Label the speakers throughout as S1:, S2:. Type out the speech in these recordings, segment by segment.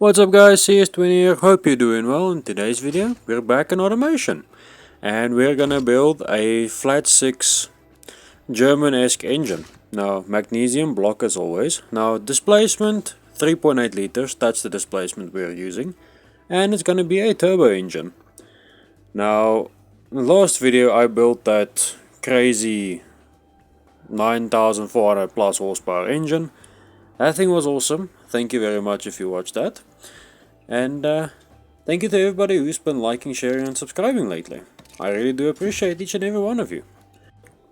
S1: What's up guys, CS20 here, hope you're doing well. In today's video, we're back in automation. And we're gonna build a flat 6 German-esque engine. Now, magnesium block as always. Now, displacement 3.8 liters, that's the displacement we're using. And it's gonna be a turbo engine. Now, in the last video I built that crazy 9400 plus horsepower engine. That thing was awesome. Thank you very much if you watched that. And thank you to everybody who's been liking, sharing and subscribing lately. I really do appreciate each and every one of you.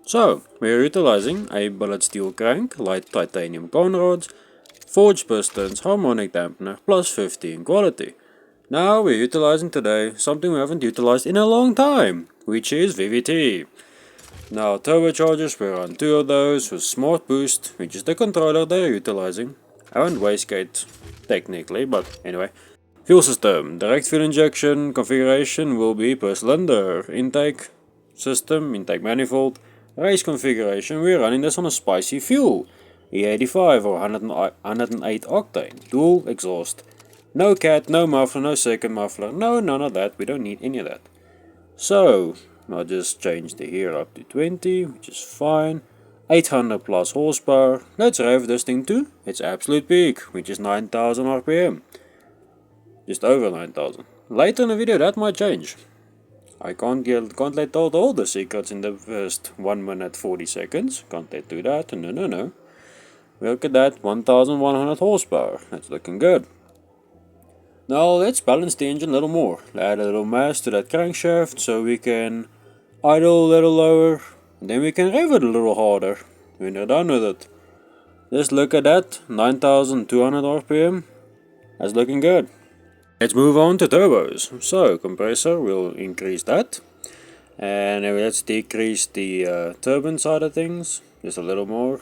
S1: So, we're utilizing a billet steel crank, light titanium cone rods, forged pistons, harmonic dampener, plus 15 quality. Now we're utilizing today something we haven't utilized in a long time, which is VVT. Now turbochargers, we're on 2 of those with Smart Boost, which is the controller they're utilizing, and wastegate technically, but anyway. Fuel system, direct fuel injection configuration will be per cylinder. Intake system, intake manifold, race configuration, we're running this on a spicy fuel, E85 or 108 octane, dual exhaust. No cat, no muffler, no second muffler, no none of that, we don't need any of that. So, I'll just change the here up to 20, which is fine. 800 plus horsepower. Let's rev this thing to its absolute peak, which is 9000 RPM. Just over 9000. Later in the video that might change. I can't let out all the secrets in the first 1 minute 40 seconds. Can't let do that. No. Look at that, 1100 horsepower. That's looking good. Now let's balance the engine a little more. Add a little mass to that crankshaft so we can idle a little lower. And then we can rev it a little harder when we're done with it. Just look at that, 9200 RPM. That's looking good. Let's move on to turbos. So, compressor, we'll increase that. And let's decrease the turbine side of things, just a little more.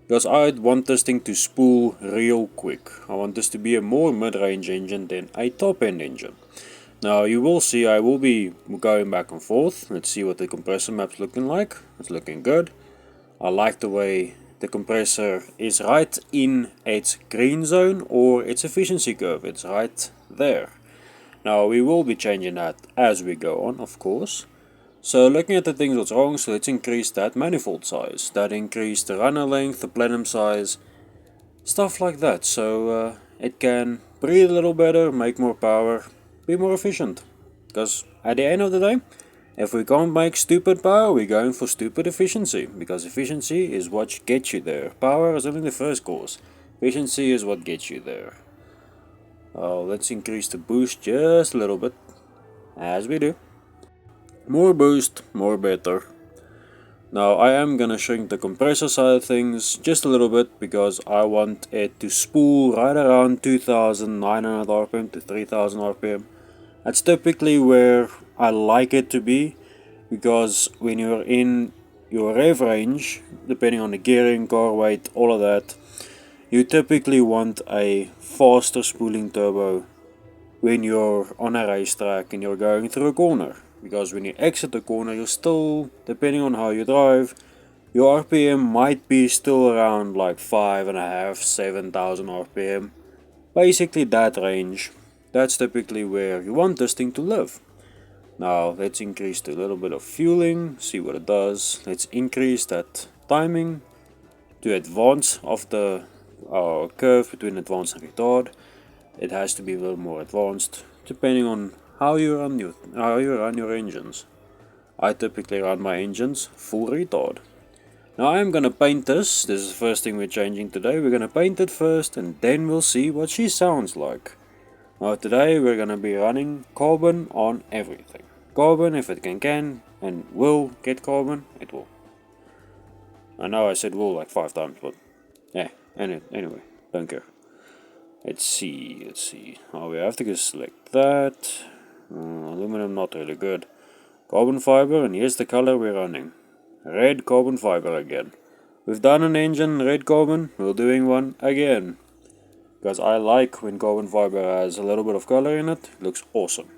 S1: Because I want this thing to spool real quick. I want this to be a more mid-range engine than a top-end engine. Now you will see I will be going back and forth. Let's see what the compressor map's looking like. It's looking good. I like the way the compressor is right in its green zone or its efficiency curve. It's right there. Now we will be changing that as we go on, of course. So looking at the things what's wrong, so let's increase that manifold size. That increase the runner length, the plenum size, stuff like that. So it can breathe a little better, make more power, be more efficient. Because at the end of the day, if we can't make stupid power, we're going for stupid efficiency. Because efficiency is what gets you there. Power is only the first course. Efficiency is what gets you there. Let's increase the boost just a little bit. As we do. More boost, more better. Now I am gonna shrink the compressor side of things just a little bit because I want it to spool right around 2900 RPM to 3000 RPM. That's typically where I like it to be, because when you're in your rev range, depending on the gearing, car weight, all of that, you typically want a faster spooling turbo when you're on a racetrack and you're going through a corner. Because when you exit the corner, you're still, depending on how you drive, your RPM might be still around like 5.5, 7000 RPM. Basically that range. That's typically where you want this thing to live. Now let's increase the little bit of fueling, see what it does. Let's increase that timing to advance of the curve between advance and retard. It has to be a little more advanced, depending on how you run your engines. I typically run my engines full retard. Now I'm gonna paint this. This is the first thing we're changing today. We're gonna paint it first and then we'll see what she sounds like. Now today we're gonna be running carbon on everything. Carbon, if it can and will get carbon, it will. I know I said will like 5 times, but yeah, anyway, don't care. Let's see. Oh, we have to just select that. Aluminum, not really good. Carbon fiber, and here's the color we're running. Red carbon fiber again. We've done an engine red carbon, we're doing one again. Because I like when carbon fiber has a little bit of color in it, it looks awesome.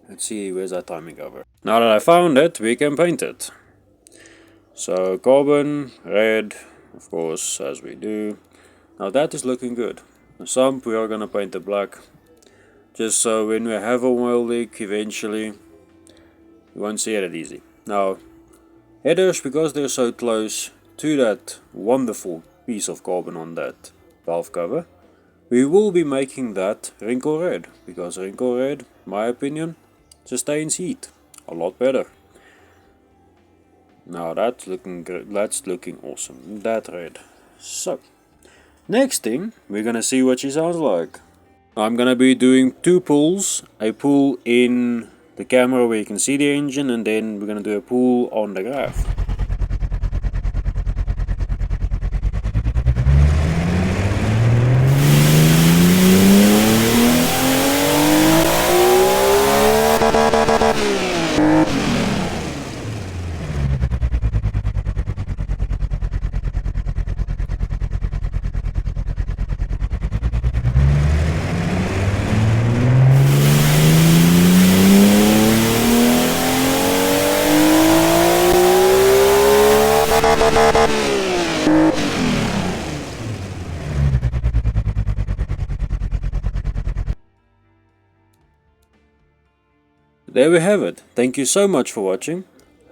S1: Let's see, where's that timing cover? Now that I found it, we can paint it. So carbon, red, of course, as we do. Now that is looking good. The sump we are gonna paint it black, just so when we have a oil leak eventually, you won't see it that easy. Now, headers, because they're so close to that wonderful piece of carbon on that valve cover, we will be making that wrinkle red, because wrinkle red, in my opinion, sustains heat a lot better. Now that's looking good. That's looking awesome. That red. So, next thing, we're gonna see what she sounds like. I'm gonna be doing two pulls. A pull in the camera where you can see the engine, and then we're gonna do a pull on the graph. There we have it. Thank you so much for watching.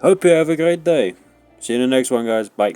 S1: Hope you have a great day. See you in the next one, guys. Bye.